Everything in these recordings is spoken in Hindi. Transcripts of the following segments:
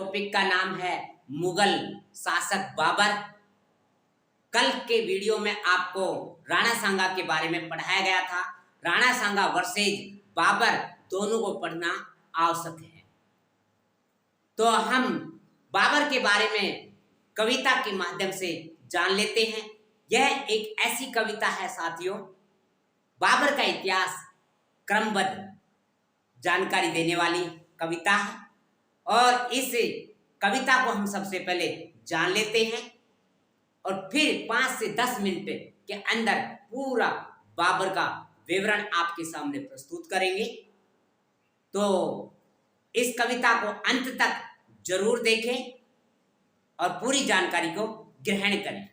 टॉपिक का नाम है मुगल शासक बाबर। कल के वीडियो में आपको राणा सांगा के बारे में पढ़ाया गया था। राणा सांगा वर्सेज बाबर दोनों को पढ़ना आवश्यक है। तो हम बाबर के बारे में कविता के माध्यम से जान लेते हैं। यह एक ऐसी कविता है साथियों, बाबर का इतिहास क्रमबद्ध जानकारी देने वाली कविता है। और इस कविता को हम सबसे पहले जान लेते हैं और फिर 5 से 10 मिनट के अंदर पूरा बाबर का विवरण आपके सामने प्रस्तुत करेंगे। तो इस कविता को अंत तक जरूर देखें और पूरी जानकारी को ग्रहण करें।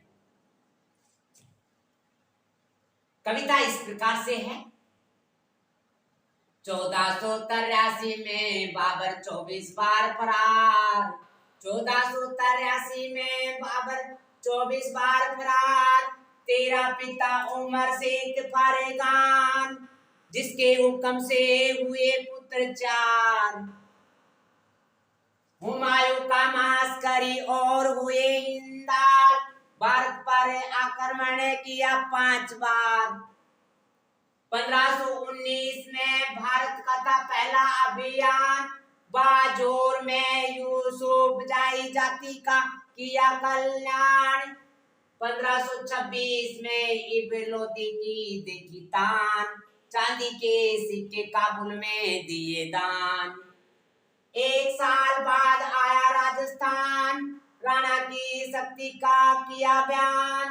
कविता इस प्रकार से है। 1483 में बाबर 24 बार फरार। 1483 में बाबर 24 बार फरार। तेरा पिता उमर शेख फरेगान, जिसके हुक्म से हुए पुत्र 4। हुमायूं का मास्करी और हुए हिंदाल, भारत पर आक्रमण किया 5 बार। 1519 में भारत का था पहला अभियान, बाजोर में यूसुफ जाई जाति का किया कल्याण। 1526 में इब्न लोदी की देखी तान, चांदी के सिक्के काबुल में दिए दान। 1 साल बाद आया राजस्थान, राणा की शक्ति का किया बयान।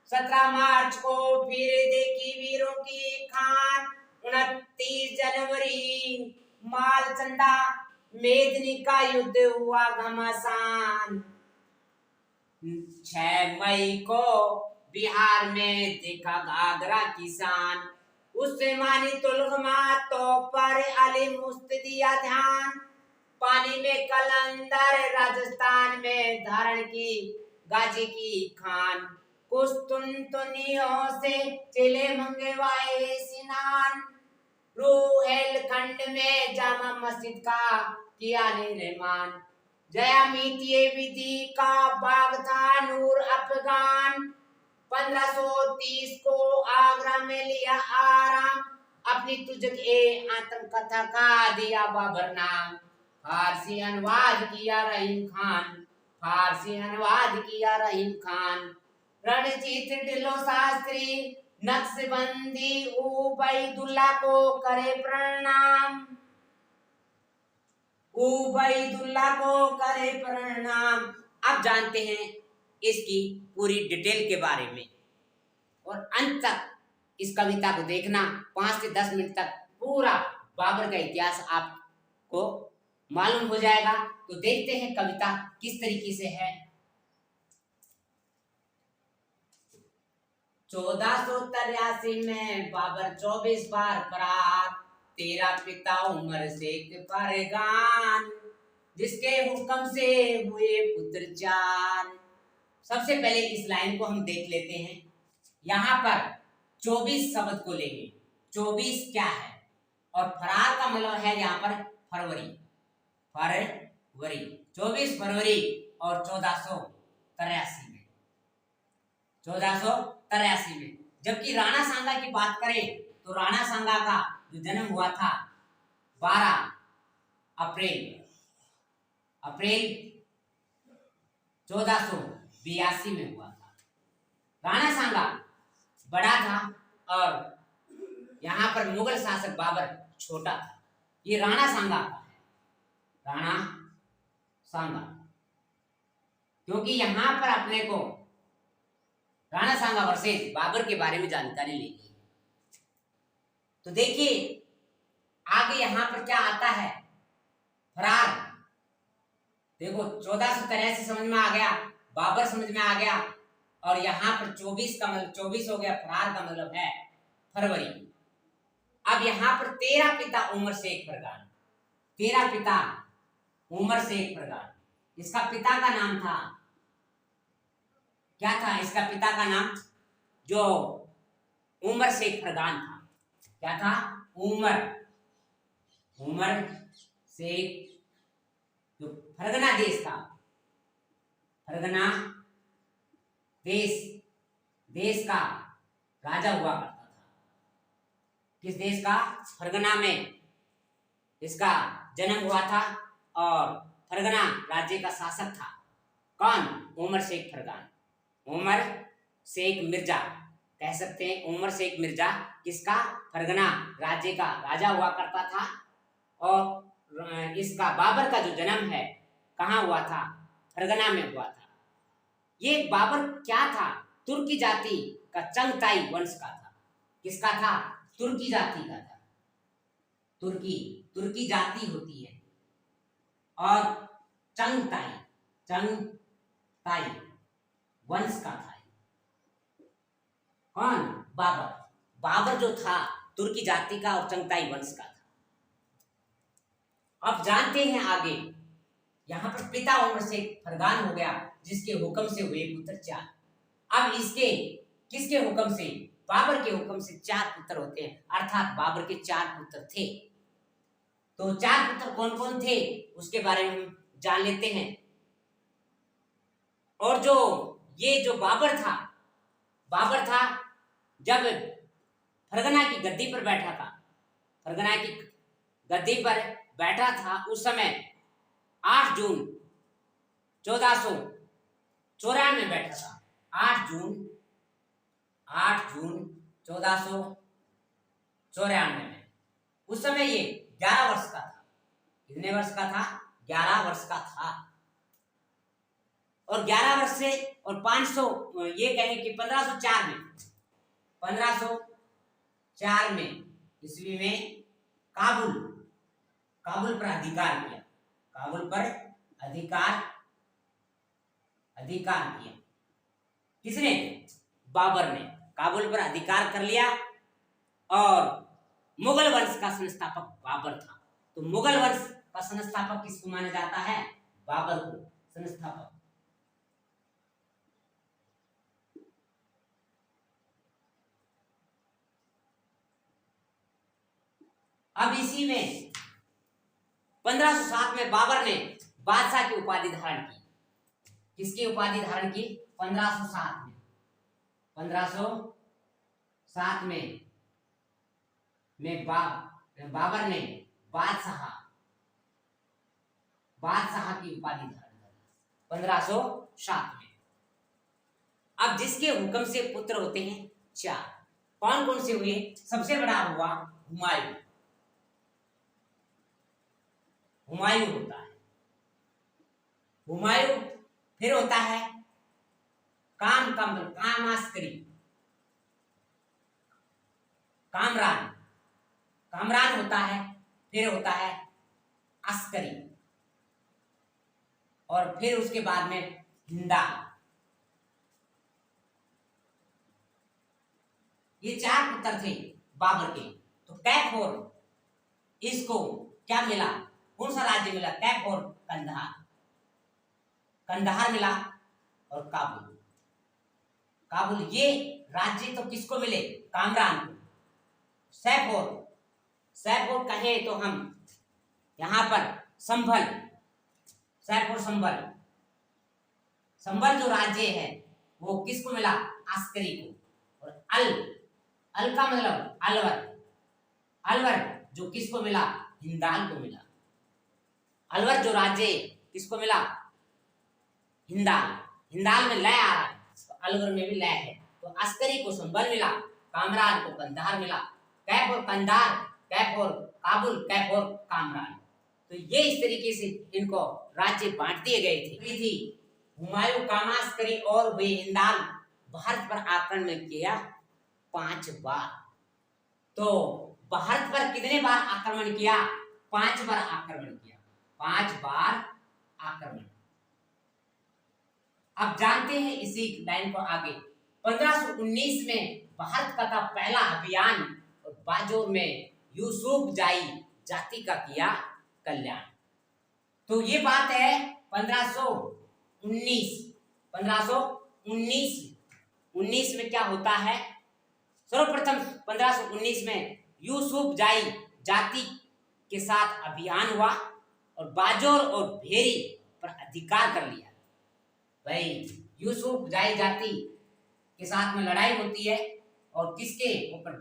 17 मार्च को फिर देखी वीरों की खान। 29 जनवरी मालचंदा मेदिनी का युद्ध हुआ घमासान। 6 मई को बिहार में देखा घाघरा किसान, उससे मानी तुलगमा तो पर अली मुस्त दिया ध्यान। पानी में कलंदर राजस्थान में धारण की गाजी की खान। कुस्तुनतुनियों से चले मंगवाए स्नान। रुहेलखंड में जामा मस्जिद का किया निर्माण। जया मीतिये विधि का बाग था नूर अफगान। 1530 को आगरा में लिया आराम, अपनी तुझके आत्म कथा का दिया बाबर नाम। फारसी अनुवाद किया रहीम खान, फारसी अनुवाद किया रहीम खान। रणजीत ढिल्लो शास्त्री नक्शबंदी उबैदुल्ला को करे प्रणाम, उबैदुल्ला को करे प्रणाम। अब जानते हैं इसकी पूरी डिटेल के बारे में और अंत तक इस कविता को देखना। 5 से 10 मिनट तक पूरा बाबर का इतिहास आपको मालूम हो जाएगा। तो देखते हैं कविता किस तरीके से है। 1483 में बाबर 24 बार फरार। तेरा पिता उमर शेख फरेगान, जिसके हुक्म से हुए पुत्र 4। सबसे पहले इस लाइन को हम देख लेते हैं। यहाँ पर 24 शब्द को लेंगे। 24 क्या है और फरार का मतलब है यहाँ पर फरवरी। फरवरी 24 फरवरी और 1483 में, 1483 में। जबकि राणा सांगा की बात करें तो राणा सांगा का जो जन्म हुआ था 12 अप्रैल 1482 में हुआ था। राणा सांगा बड़ा था और यहाँ पर मुगल शासक बाबर छोटा था। ये राणा सांगा का है, राणा सांगा, क्योंकि यहाँ पर अपने को राणा सांगा वर्सेस बाबर के बारे में जानकारी लेगी। तो देखिए आगे यहाँ पर क्या आता है। फरार देखो 1483 समझ में आ गया, बाबर समझ में आ गया और यहाँ पर 24 का मतलब 24 हो गया। फरार का मतलब है फरवरी। अब यहाँ पर तेरा पिता उमर शेख फरगान, तेरा पिता उमर शेख फरगान, इसका पिता का नाम था क्या था? इसका पिता का नाम जो उमर शेख फरगान था क्या था? उमर शेख जो फरगना देश था, फरगना देश का राजा हुआ करता था। किस देश का? फरगना में इसका जन्म हुआ था और फरगना राज्य का शासक था। कौन? उमर शेख फरगान, उमर शेख मिर्जा कह सकते हैं। उमर शेख मिर्जा किसका? फरगना राज्य का राजा हुआ करता था। और इसका बाबर का जो जन्म है कहाँ हुआ था? फरगना में हुआ था। ये बाबर क्या था? तुर्की जाति का चंगताई वंश का था। किसका था? तुर्की जाति का था। तुर्की जाति होती है। और चंगताई वंश का था। कौन? बाबर जो था तुर्की जाति का और चंगताई वंश का था। अब जानते हैं आगे। यहाँ पर पिता उमर शेख फरगान हो गया, जिसके हुक्म से हुए पुत्र 4। अब इसके किसके हुक्म से? बाबर के हुक्म से 4 पुत्र होते हैं, अर्थात बाबर के 4 पुत्र थे। तो 4 पुत्र कौन कौन थे उसके बारे में हम जान लेते हैं। और जो बाबर था जब फरगना की गद्दी पर बैठा था, फरगना की गद्दी पर बैठा था उस समय 8 जून 1494 में बैठा था। 8 जून 1494 में। उस समय ये 11 वर्ष का था। कितने वर्ष का था? 11 वर्ष का था। और 11 वर्ष से और 500 ये कहें कि 1504 में ईस्वी में काबुल पर अधिकार किया। काबुल पर अधिकार किया। किसने? बाबर ने काबुल पर अधिकार कर लिया। और मुगल वंश का संस्थापक बाबर था। तो मुगल वंश का संस्थापक किसको माना जाता है? बाबर को संस्थापक। अब इसी में 1507 में बाबर ने बादशाह की उपाधि धारण की। किसकी उपाधि धारण की? 1507 में। 1507 में बाबर ने बादशाह की उपाधि धारण की 1507 में। अब जिसके हुक्म से पुत्र होते हैं 4, कौन कौन से हुए? सबसे बड़ा हुआ हुमायूं होता है। हुमायूं फिर होता है कामरान होता है। फिर होता है अस्करी। और फिर उसके बाद में हिंदाल। ये 4 पुत्र थे बाबर के। तो कैफोर इसको क्या मिला? कौन सा राज्य मिला? कैफोर कंधार मिला और काबुल ये राज्य तो किसको मिले? कामरान को। सैफोर कहे तो हम यहाँ पर संभल जो राज्य है वो किसको मिला? अस्करी को। और अल का मतलब अलवर जो किसको मिला? हिंदाल को मिला। अलवर जो राज्य किसको मिला? हिंदाल में लय आ रहा है तो अलवर में भी लय है। तो अस्करी को संभल मिला, कामरान को कंधार मिला। कैफोर कंधार, कैफोर काबुल, कैफोर कामरान। तो ये इस तरीके से इनको राज्य बांट दिए गए थे। हुमायूं कामास्करी और वे हिंदाल भारत पर आक्रमण किया 5 बार। तो भारत पर कितने बार आक्रमण किया? 5 बार आक्रमण किया। 5 बार आक्रमण। अब जानते हैं इसी लाइन को आगे। 1519 में भारत का था पहला अभियान और बाजोर में यूसुफ जाई जाति का किया कल्याण। तो ये बात है 1519 में क्या होता है? सर्वप्रथम 1519 में यूसुफ जाई जाति के साथ अभियान हुआ और बाजोर और भेरी पर अधिकार कर लिया। भाई यूसुफ जाई जाति के साथ में लड़ाई होती है और किसके ऊपर?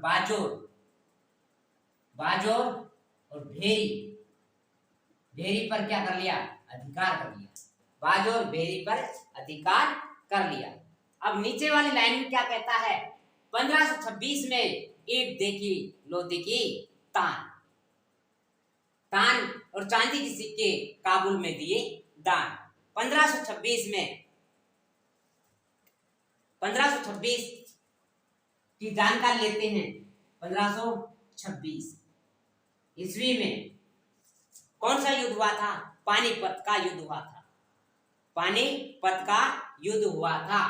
बाजोर और भेरी पर क्या कर लिया? अधिकार कर लिया। बाजोर भेरी पर अधिकार कर लिया। अब नीचे वाली लाइन में क्या कहता है? 1526 में ईंट देखी लोदी की तान और चांदी के सिक्के काबुल में दिए दान। 1526 में 1526 की जानकारी लेते हैं। 1526 ईस्वी में कौन सा युद्ध हुआ था? पानीपत का युद्ध हुआ था। पानीपत का युद्ध हुआ था।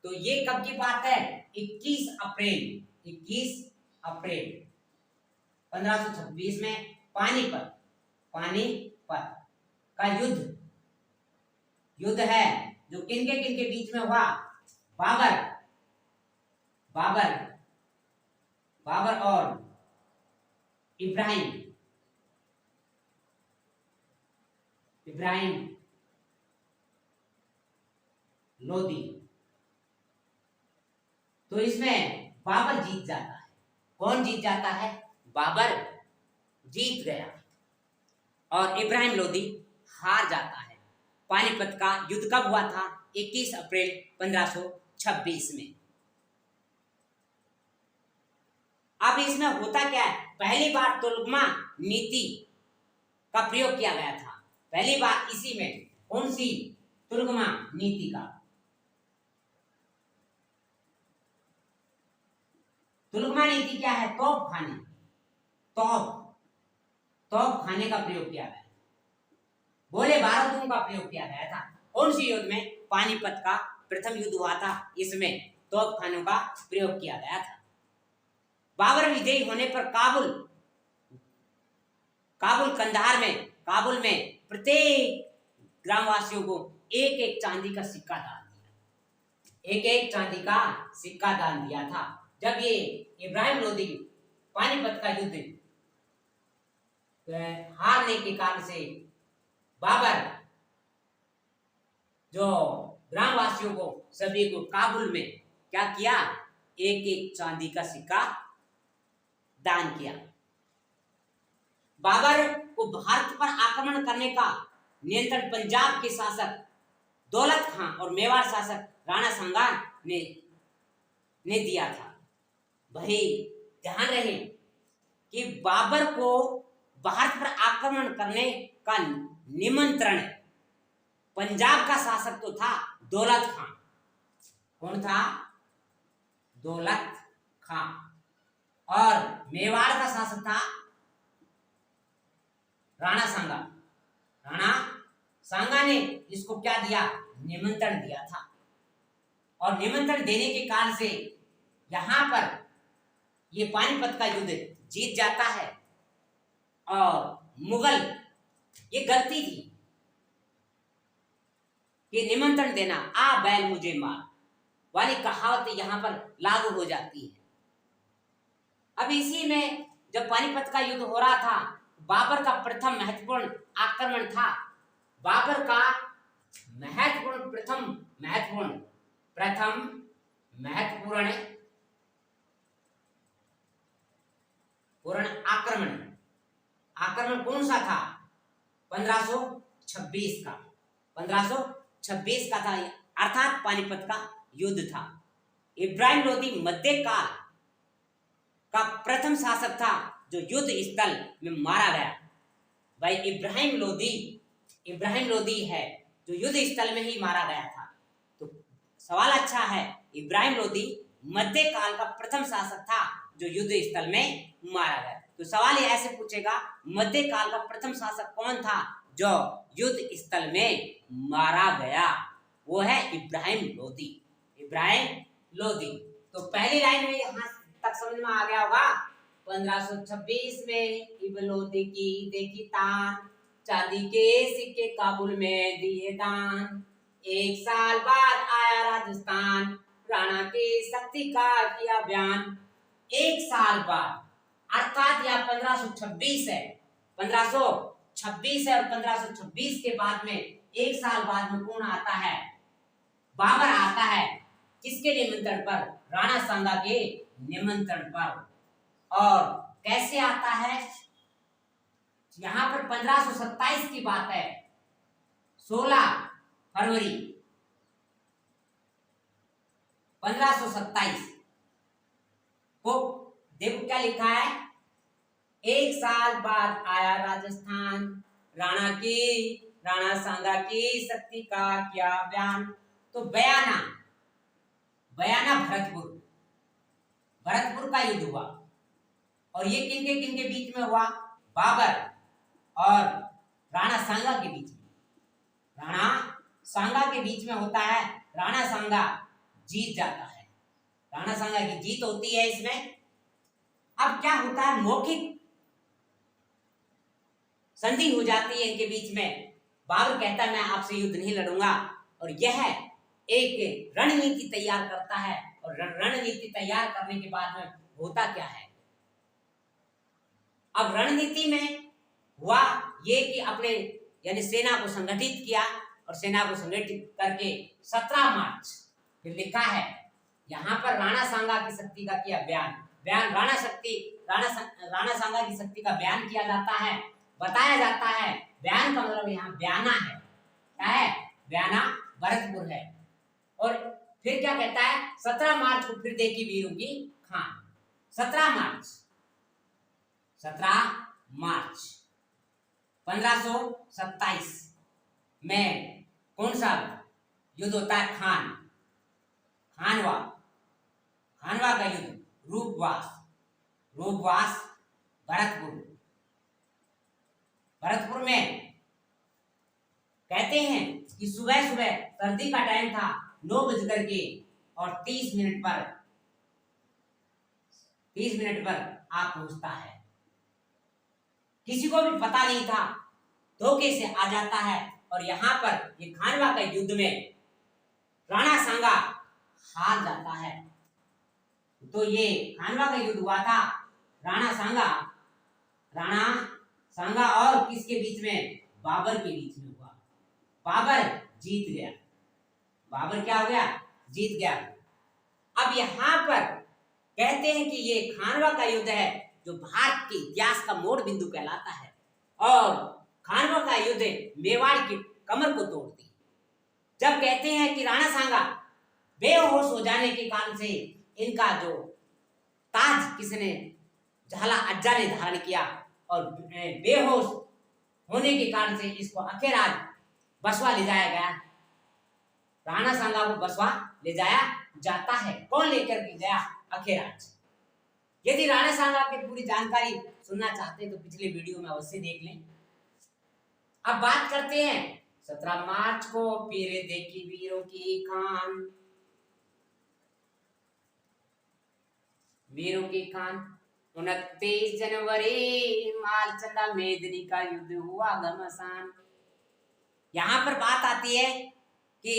तो ये कब की बात है? 21 अप्रैल 1526 में पानीपत का युद्ध है जो किनके बीच में हुआ? बाबर और इब्राहिम लोदी। तो इसमें बाबर जीत जाता है। कौन जीत जाता है? बाबर जीत गया और इब्राहिम लोदी हार जाता है। पानीपत का युद्ध कब हुआ था? 21 अप्रैल 1526 में। अब इसमें होता क्या है? पहली बार तुलगमा नीति का प्रयोग किया गया था। पहली बार इसी में। कौन सी? तुलगमा नीति का। तुलगमा नीति क्या है? तोप खाने का प्रयोग किया गया। गोले बारूदों का प्रयोग किया गया था। कौन सी युद्ध में? पानीपत का प्रथम युद्ध हुआ था। इसमें तोप खानों का प्रयोग किया गया था। बाबर विजयी होने पर काबुल में प्रत्येक ग्रामवासियों को एक एक चांदी का सिक्का दान दिया था। जब ये इब्राहिम लोदी पानीपत का युद्ध हारने के कारण से बाबर जो ग्रामवासियों को सभी को काबुल में क्या किया? एक एक चांदी का सिक्का दान किया। बाबर को भारत पर आक्रमण करने का नियंत्रण पंजाब के शासक दौलत खां और मेवाड़ शासक राणा सांगा ने दिया था। भाई ध्यान रहे कि बाबर को भारत पर आक्रमण करने का निमंत्रण पंजाब का शासक तो था दौलत खां। कौन था? दौलत खां। और मेवाड़ का शासक था राणा सांगा ने इसको क्या दिया? निमंत्रण दिया था। और निमंत्रण देने के कारण से यहां पर ये पानीपत का युद्ध जीत जाता है। और मुगल, ये गलती थी कि निमंत्रण देना, आ बैल मुझे मार वाली कहावत यहां पर लागू हो जाती है। अब इसी में जब पानीपत का युद्ध हो रहा था, बाबर का प्रथम महत्वपूर्ण आक्रमण था। बाबर का प्रथम महत्वपूर्ण आक्रमण कौन सा था? 1526 का था, अर्थात पानीपत का युद्ध था। इब्राहिम लोदी मध्यकाल का प्रथम शासक था जो युद्ध स्थल में मारा गया। भाई इब्राहिम लोदी है जो युद्ध स्थल में ही मारा गया था। तो सवाल अच्छा है, इब्राहिम लोदी मध्यकाल का प्रथम शासक था जो युद्ध स्थल में मारा गया। तो सवाल ये ऐसे पूछेगा, मध्यकाल का प्रथम शासक कौन था जो युद्ध स्थल में मारा गया? वो है इब्राहिम लोदी। तो पहली लाइन में यहां तक समझ में आ गया होगा। 1526 में इब्राहिम लोदी की देखी तान, चांदी के सिक्के काबुल में दिए दान। 1 साल बाद आया राजस्थान, राणा की शक्ति का किया बयान। 1 साल बाद, अर्थात यह 1526 है। 1526 1526 है और 1526 के बाद में 1 साल बाद में कौन आता है? बाबर आता है। किसके निमंत्रण पर? राणा सांगा के निमंत्रण पर। और कैसे आता है? यहां पर 1527 की बात है, 16 फरवरी 1527 को देखो क्या लिखा है, 1 साल बाद आया राजस्थान, राणा सांगा की शक्ति का क्या बयान। तो बयाना भरतपुर का युद्ध हुआ। और ये किनके बीच में हुआ? बाबर और राणा सांगा के बीच में। राणा सांगा के बीच में होता है। राणा सांगा जीत जाता है, राणा सांगा की जीत होती है इसमें। अब क्या होता है, मौखिक संधि हो जाती है इनके बीच में। बाबर कहता है मैं आपसे युद्ध नहीं लड़ूंगा, और यह एक रणनीति तैयार करता है। और रणनीति तैयार करने के बाद में होता क्या है, अब रणनीति में हुआ ये कि अपने यानी सेना को संगठित किया, और सेना को संगठित करके 17 मार्च फिर लिखा है यहाँ पर राणा सांगा की शक्ति का किया बयान राणा सांगा की शक्ति का बयान किया जाता है, बताया जाता है। बयान का मतलब यहाँ बयाना है। क्या है? बयाना भरतपुर है। और फिर क्या कहता है, 17 मार्च को फिर देखी वीरों की खान। 17 मार्च 1527 में कौन सा युद्ध होता है? खानवा का युद्ध, रूपवास भरतपुर में। कहते हैं कि सुबह सर्दी का टाइम था, 9:30 पर आ पहुंचता है। किसी को भी पता नहीं था, धोखे से आ जाता है। और यहाँ पर ये खानवा के युद्ध में राणा सांगा हार जाता है। तो ये खानवा का युद्ध हुआ था, राणा सांगा और किसके बीच में? बाबर के बीच में हुआ। बाबर जीत गया। बाबर क्या हो गया? जीत गया। अब यहाँ पर कहते हैं कि ये खानवा का युद्ध है जो भारत के इतिहास का मोड़ बिंदु कहलाता है। और खानवा का युद्ध मेवाड़ की कमर को तोड़ दी। जब कहते हैं कि राणा सांगा बेहोश हो जाने के कारण से इनका जो ताज किसने? झाला अज्जा ने धारण किया, और बेहोश होने के कारण से इसको अखेराज बसवा ले जाया गया। राणा सांगा को बसवा ले जाया जाता है। कौन लेकर के गया? अखेराज। यदि राणा सांगा की पूरी जानकारी सुनना चाहते हैं तो पिछले वीडियो में अवश्य देख लें। अब बात करते हैं 17 मार्च को फिर देखी वीरों की खान। 29 जनवरी मालचंदा मेदिनी का युद्ध हुआ घमासान। यहाँ पर बात आती है कि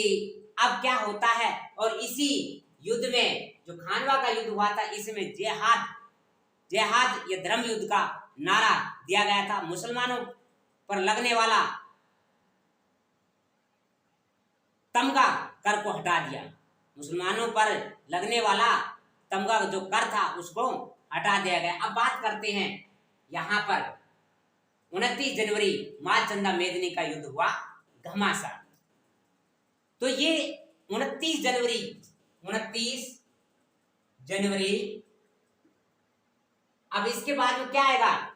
अब क्या होता है, और इसी युद्ध में जो खानवा का युद्ध हुआ था इसमें जिहाद या धर्म युद्ध का नारा दिया गया था। मुसलमानों पर लगने वाला तमगा कर को हटा दिया। मुसलमानों पर लगने वाला तमगा जो कर था उसको हटा दिया गया। अब बात करते हैं यहाँ पर 29 जनवरी मालचंदा मेदिनी का युद्ध हुआ घमासान। तो ये 29 जनवरी अब इसके बाद में क्या आएगा?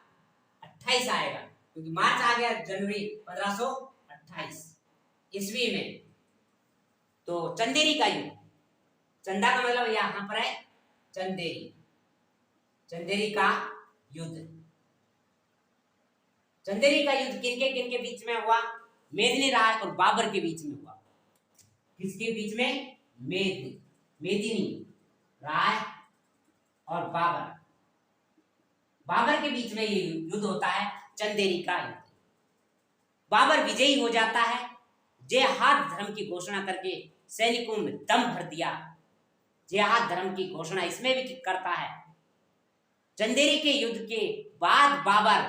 28 आएगा, क्योंकि मार्च आ गया, जनवरी 1528 ईस्वी में। तो चंदेरी का युद्ध, चंदा का मतलब यहाँ पर है चंदेरी का युद्ध। चंदेरी का युद्ध किनके बीच में हुआ? मेदिनी राय और बाबर के बीच में हुआ। किसके बीच में? मेदिनी राय और बाबर के बीच में ये युद्ध होता है, चंदेरी का युद्ध। बाबर विजयी हो जाता है, जिहाद धर्म की घोषणा करके सैनिकों में दम भर दिया। जिहाद धर्म की घोषणा इसमें भी करता है। चंदेरी के युद्ध के बाद बाबर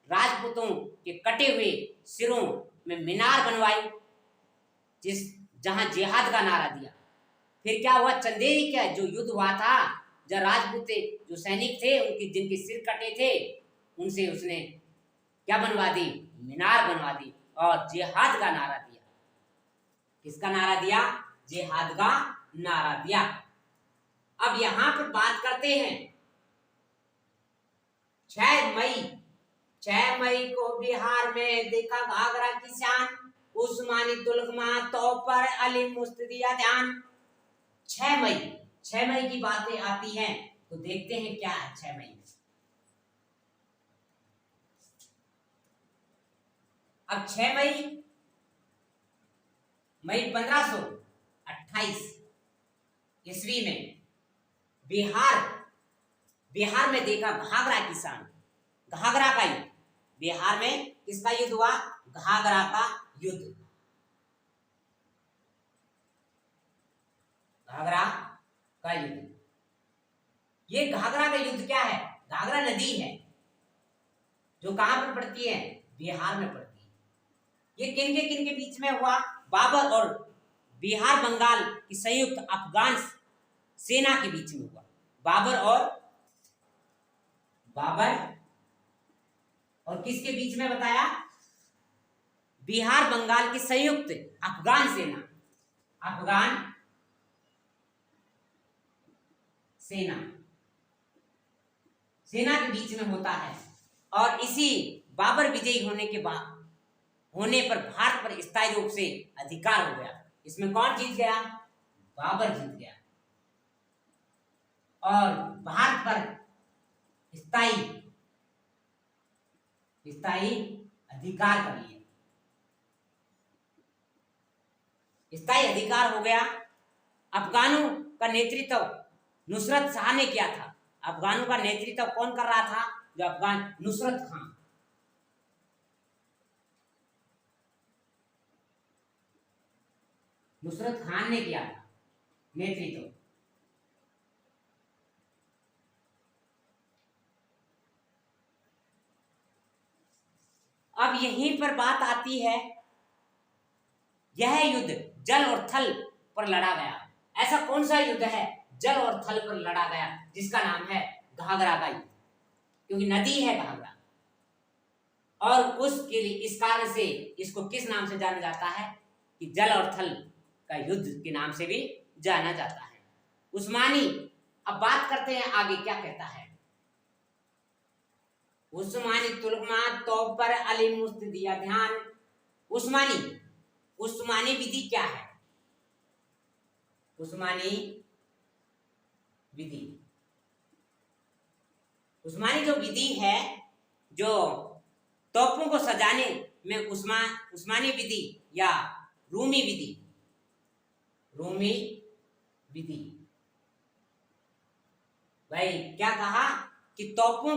राजपूतों के कटे हुए सिरों में मीनार बनवाई, जहां जिहाद का नारा दिया। फिर क्या हुआ, चंदेरी का जो युद्ध हुआ था, जब राजपूत जो सैनिक थे उनके जिनके सिर कटे थे उनसे उसने क्या बनवा दी, मीनार बनवा दी और जिहाद का नारा दिया। किसका नारा दिया, जिहाद का नारा दिया। अब यहां पर बात करते हैं 6 मई को बिहार में देखा घाघरा की शान, उस्मानी तुलगमा तो पर अली मुस्तदिया ध्यान। 6 मई की बातें आती हैं तो देखते हैं क्या है 6 मई में। अब 6 मई 1528 ईस्वी में बिहार में देखा घाघरा की शान, घाघरा का युद्ध। बिहार में किसका युद्ध हुआ, घाघरा का युद्ध। घाघरा का युद्ध, ये घाघरा का युद्ध क्या है, घाघरा नदी है जो कहां पर पड़ती है, बिहार में पड़ती है। ये किन के बीच में हुआ, बाबर और बिहार बंगाल की संयुक्त अफगान सेना के बीच में हुआ। बाबर और किसके बीच में बताया, बिहार बंगाल की संयुक्त अफगान सेना के बीच में होता है। और इसी बाबर विजयी होने पर भारत पर स्थायी रूप से अधिकार हो गया। इसमें कौन जीत गया, बाबर जीत गया और भारत पर स्थायी अधिकार कर लिया। स्थायी अधिकार हो गया। अफगानों का नेतृत्व नुसरत शाह ने किया था। अफगानों का नेतृत्व कौन कर रहा था, जो अफगान, नुसरत खान ने किया था नेतृत्व। अब यहीं पर बात आती है, यह युद्ध जल और थल पर लड़ा गया। ऐसा कौन सा युद्ध है जल और थल पर लड़ा गया, जिसका नाम है घाघरा का युद्ध, क्योंकि नदी है घाघरा। और उसके लिए इस कारण से इसको किस नाम से जाना जाता है कि जल और थल का युद्ध के नाम से भी जाना जाता है। उस्मानी, अब बात करते हैं आगे क्या कहता है। उस्मानी तुलगमा तो पर अली मुस्तदिया ध्यान। उस्मानी विधि क्या है, उस्मानी जो विधि है, जो तोपों को सजाने में उस्मानी विधि या रूमी विधि। भाई क्या कहा कि तोपों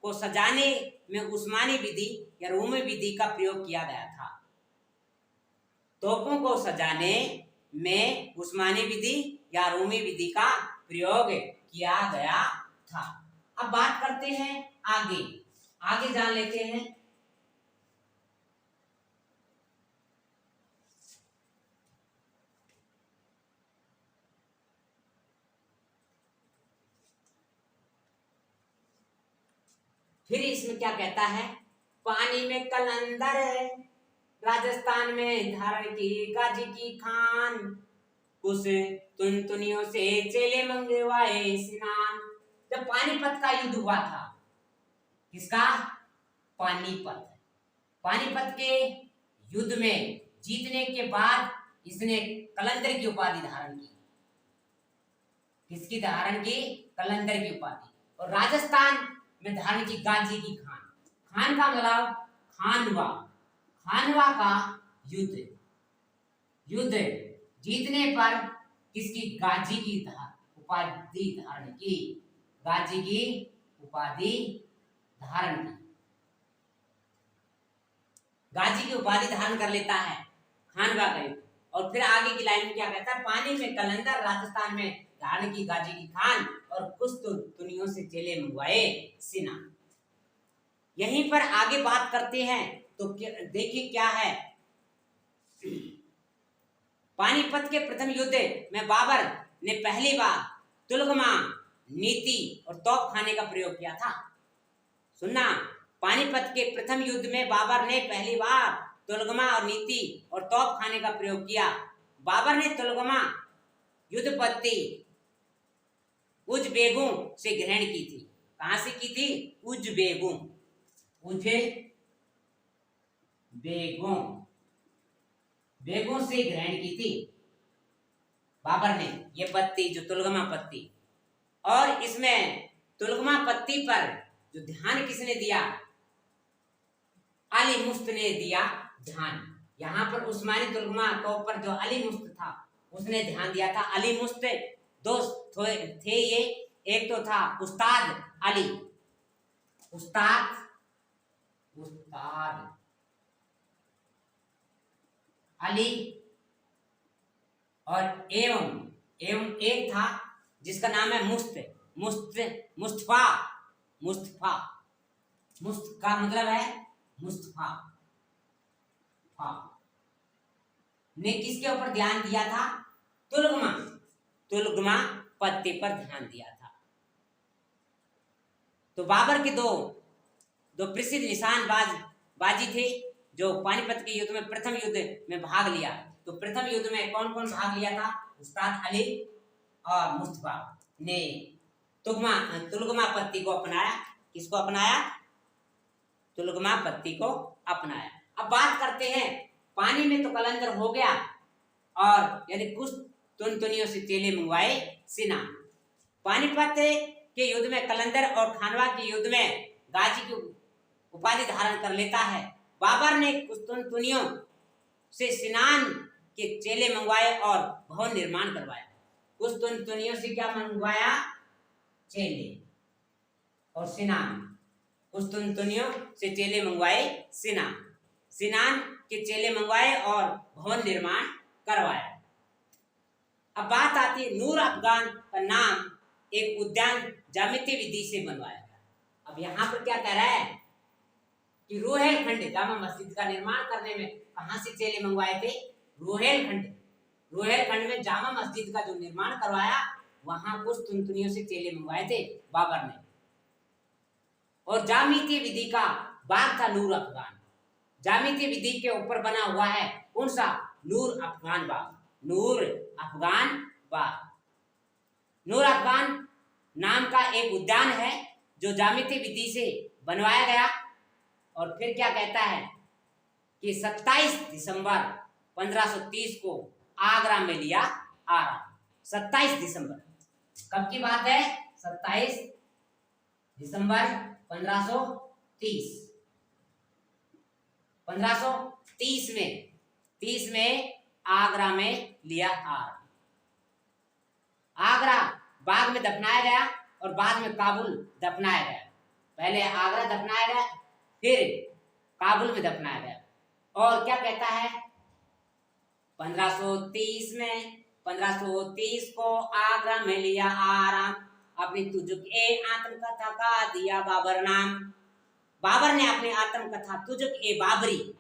को सजाने में उस्मानी विधि या रूमी विधि का प्रयोग किया गया था। तोपों को सजाने में उस्मानी विधि या रूमी विधि का प्रयोग किया गया था। अब बात करते हैं आगे जान लेते हैं। फिर इसमें क्या कहता है, पानी में कलंदर, राजस्थान में धारण की गाजी की खान, उस तुनियों से चेले मंगवाए स्नान। जब पानीपत का युद्ध हुआ था, किसका, पानीपत के युद्ध में जीतने के बाद इसने कलंदर की उपाधि धारण की। किसकी धारण की, कलंदर की उपाधि। और राजस्थान में धारण की गाजी की खान का मतलब खानवा का युद्ध जीतने पर किसकी, गाजी की उपाधि धारण की, गाजी की उपाधि धारण की, गाजी की उपाधि धारण कर लेता है खानवा का युद्ध। और फिर आगे की लाइन में क्या कहता है, पानी में कलंदर, राजस्थान में धारण की गाजी की खान, और कुछ तो दुनियों से चेले मंगवाए सिना। यहीं पर आगे बात करते हैं तो देखिए क्या है। पानीपत के प्रथम युद्ध में बाबर ने पहली बार तुलगमा नीति और तोपखाने का प्रयोग किया था। सुनना, पानीपत के प्रथम युद्ध में बाबर ने पहली बार तुलगमा और नीति और तोपखाने का प्रयोग किया। बाबर ने तुलगमा युद्ध पद्धति उज़बेकों से ग्रहण की थी। कहां से की थी? उज़बेकों से ग्रहण की थी बाबर ने ये पत्ती, जो तुलगमा पत्ती। और इसमें तुलगमा पत्ती पर जो ध्यान किसने दिया? अली मुस्त ने दिया ध्यान। यहाँ पर उस्मानी तुलगमा तोप पर जो अली मुस्त था उसने ध्यान दिया था। अली मुस्त दो थे ये, एक तो था उस्ताद अली, उस्ताद अली, और एवं एक था जिसका नाम है मुस्तफा का मतलब है मुस्तफा ने किसके ऊपर ध्यान दिया था? तुलगमा पत्ती पर ध्यान दिया था। तो बाबर के दो प्रसिद्ध निशानबाजी थे जो पानीपत के युद्ध में प्रथम युद्ध में भाग लिया। तो प्रथम युद्ध में कौन कौन भाग लिया था? उस्ताद अली और मुस्तफा ने तुलगमा पत्ती को अपनाया। किसको अपनाया? तुलगमा पत्ती को अपनाया। अब बात करते हैं, पानी में तो कलंदर हो गया, और यदि कुछ तुनतुनियों से चेले मंगवाए सिना। पानीपत के युद्ध में कलंदर और खानवा के युद्ध में गाजी की उपाधि धारण कर लेता है। बाबर ने कुछ तुनतुनियों से सिनान के चेले मंगवाए और भवन निर्माण करवाया। कुछ तुनतुनियों से क्या मंगवाया? चेले। और सिनान, कुछ तुनतुनियों से चेले मंगवाए सिनान के चेले मंगवाए और भवन निर्माण करवाया। अब बात आती है, नूर अफगान का नाम एक उद्यान ज्यामितीय विधि से बनवाया गया। अब यहाँ पर क्या कह रहा है कि रोहेलखंड जामा मस्जिद का निर्माण करने में कहां से चेले मंगवाए थे? रोहेलखंड में जामा मस्जिद का जो निर्माण करवाया, वहां कुछ तुनतुनियों से चेले मंगवाए थे बाबर ने। और ज्यामितीय विधि का बाग था नूर अफगान। ज्यामितीय विधि के ऊपर बना हुआ है कौन सा? नूर अफगान बाग। नूर अफगान नाम का एक उद्यान है जो ज्यामितीय विधि से बनवाया गया। और फिर क्या कहता है कि 27 दिसंबर 1530 को आगरा में लिया आराम। 27 दिसंबर कब की बात है? 27 दिसंबर 1530 में आगरा में लिया आराम। आगरा बाग में दफनाया गया और बाद में काबुल दफनाया गया। पहले आगरा दफनाया गया, फिर काबुल में दफनाया गया। और क्या कहता है? 1530 को आगरा में लिया आराम, अपनी तुझके आत्मकथा का दिया बाबर नाम। बाबर ने अपनी आत्मकथा तुझक ए बाबरी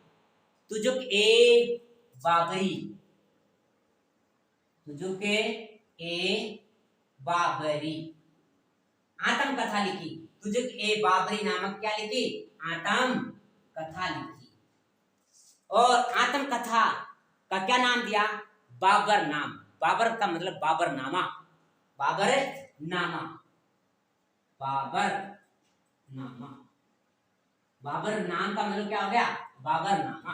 आत्मकथा लिखी। तुझक ए बाबरी नामक क्या लिखी? आत्मकथा लिखी। और आत्मकथा का क्या नाम दिया? बाबर नाम। बाबर का मतलब बाबरनामा। बाबर नाम का मतलब क्या हो गया? बाबरनामा।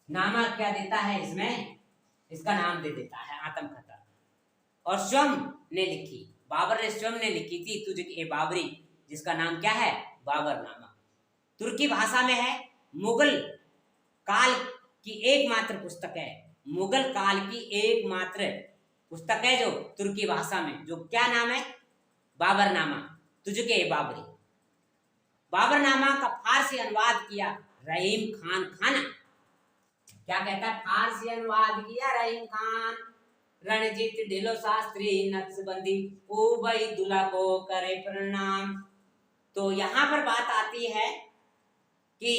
नामा क्या देता है इसमें? इसका नाम दे देता है आत्मकथा। और स्वयं ने लिखी, बाबर ने स्वयं ने लिखी थी तुझे बाबरी, जिसका नाम क्या है? बाबरनामा। तुर्की भाषा में है। मुगल काल की एकमात्र पुस्तक है। मुगल काल की एकमात्र पुस्तक है जो तुर्की भाषा में, जो क्या नाम है? बाबरनामा, तुझके बाबरी। बाबरनामा का फारसी अनुवाद किया रहीम खान खाना। क्या कहता है? फारसी अनुवाद किया रहीम खान। रणजीत ढिलो शास्त्री नक्शबंदी उबैदुल्ला को करे प्रणाम। तो यहां पर बात आती है कि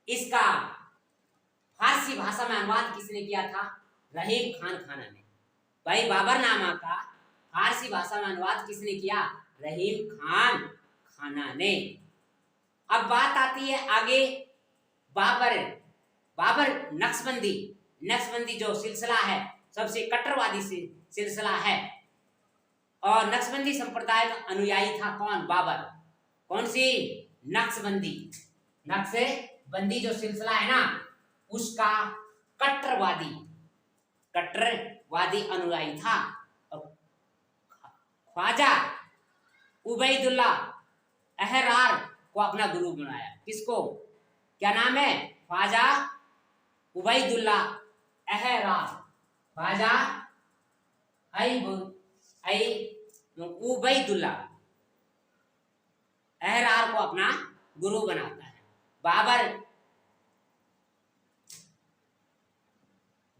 इसका फारसी भाषा में अनुवाद किसने किया था? रहीम खान खाना ने। भाई बाबरनामा का फारसी भाषा में अनुवाद किसने किया? रहीम खान खाना ने। अब बात आती है आगे बाबर नक्शबंदी जो सिलसिला है, सबसे कट्टरवादी सिलसिला है, और नक्शबंदी संप्रदाय का अनुयायी था कौन? बाबर। कौन सी? नक्शबंदी जो सिलसिला है ना, उसका कट्टरवादी अनुयायी था। ख्वाजा उबैदुल्ला अहरार को अपना गुरु बनाया। किसको? क्या नाम है? ख्वाजा उबैदुल्ला अहरार। ख्वाजा उबैदुल्ला अहरार को अपना गुरु बनाता है। बाबर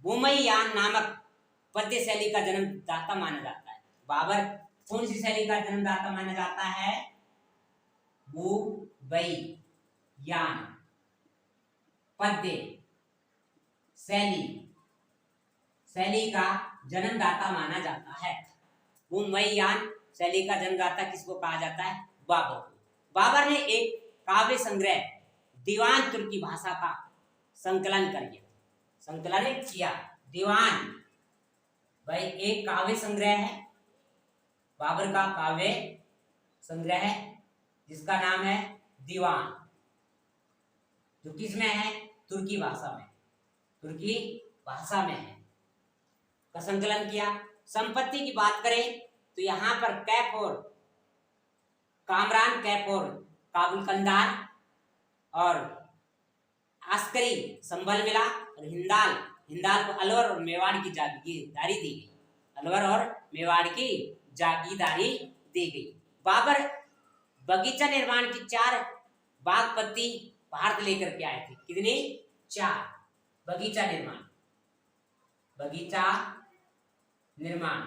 बुमैयान नामक पद्य शैली का जन्मदाता माना जाता है। बाबर कौन सी शैली का जन्मदाता माना जाता है? बुमैयान पद्य शैली का जन्मदाता माना जाता है। बुमैयान शैली का जन्मदाता किसको कहा जाता है? बाबर को। बाबर ने एक काव्य संग्रह दीवान तुर्की भाषा का संकलन किया। दीवान भाई एक काव्य संग्रह है, बाबर का काव्य संग्रह है, जिसका नाम है दीवान, जो किसमें है? तुर्की भाषा में है, का संकलन किया। संपत्ति की बात करें तो यहाँ पर कामरान कैफोर काबुल कंधार और अस्करी संभल मिला, और हिंदाल को अलवर और मेवाड़ की जागीरदारी दी गई। अलवर और मेवाड़ की जागीरदारी दी गई। बाबर बगीचा निर्माण की 4 बागपत्ती भारत लेकर के आए थे। कितनी? 4। बगीचा निर्माण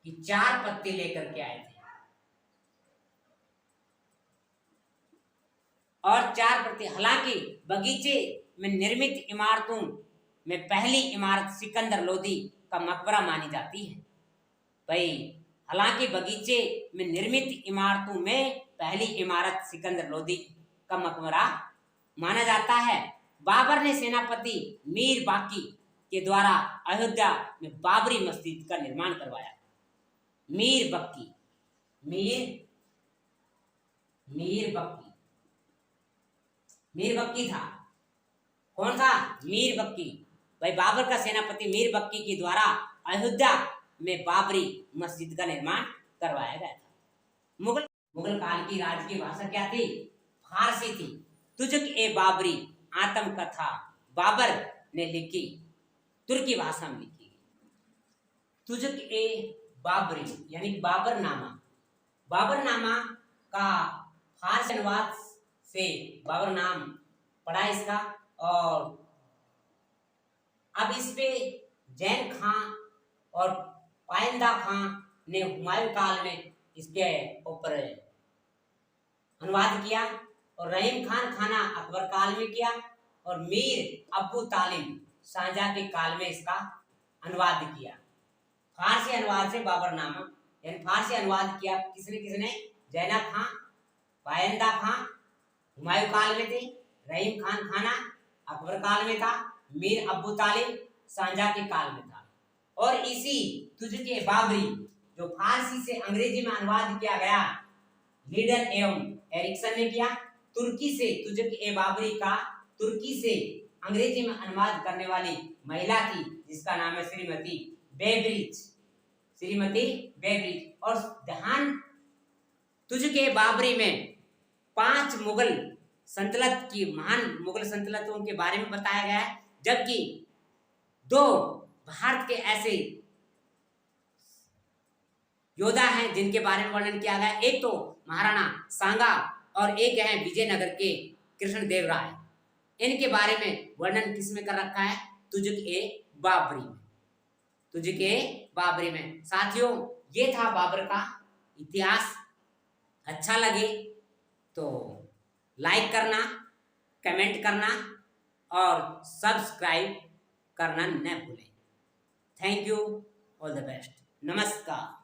की 4 पत्ती लेकर के आए थे, और 4 पत्ती। हालांकि बगीचे में निर्मित इमारतों में पहली इमारत सिकंदर लोदी का मकबरा मानी जाती है। भाई हालांकि बगीचे में निर्मित इमारतों में पहली इमारत सिकंदर लोदी का मकबरा माना जाता है। बाबर ने सेनापति मीर बाकी के द्वारा अयोध्या में बाबरी मस्जिद का निर्माण करवाया। मीर बक्की था। कौन था? मीर बक्की। भाई बाबर का सेनापति मीर बक्की के द्वारा अयोध्या में बाबरी मस्जिद का निर्माण करवाया गया था। मुगल काल की राजकीय भाषा क्या थी? फारसी थी। तुजुक ए बाबरी आत्मकथा बाबर ने लिखी, तुर्की भाषा में लिखी गई। तुजुक ए बाबरी यानी बाबरनामा का फारसी अनुवाद से बाबर नाम पड़ा इसका। और अब इस पे जैन खां और पाइंदा खां ने हुमायूं काल में इसके ऊपर अनुवाद किया, और रहीम खान खाना अकबर काल में किया, और मीर अब्बू तालिब शाहजहां के काल में इसका अनुवाद किया। फारसी अनुवाद से बाबरनामा यानी फारसी अनुवाद किया किसने? जैना खां, पाइंदा खां हुमायूं काल में थे, रहीम खान खाना अकबर काल में था, मीर अब्बू तालिब शाहजहां के काल में था। और इसी तुझके बाबरी जो फारसी से अंग्रेजी में अनुवाद किया गया, लीडर एवं एरिक्सन ने किया। तुर्की से तुझके बाबरी का तुर्की से अंग्रेजी में अनुवाद करने वाली महिला थी, जिसका नाम है श्रीमती बेब्रिज। और ध्यान तुझके बाबरी में 5 मुगल सल्तनत की महान मुगल सल्तनतों के बारे में बताया गया है, जबकि 2 भारत के ऐसे योद्धा हैं जिनके बारे में वर्णन किया गया। एक तो महाराणा सांगा और एक है विजयनगर के कृष्णदेवराय। इनके बारे में वर्णन किसमें कर रखा है? तुझके बाबरी में। साथियों, ये था बाबर का इतिहास। अच्छा लगे तो लाइक करना, कमेंट करना और सब्सक्राइब करना न भूलें। Thank you, all the best, नमस्कार।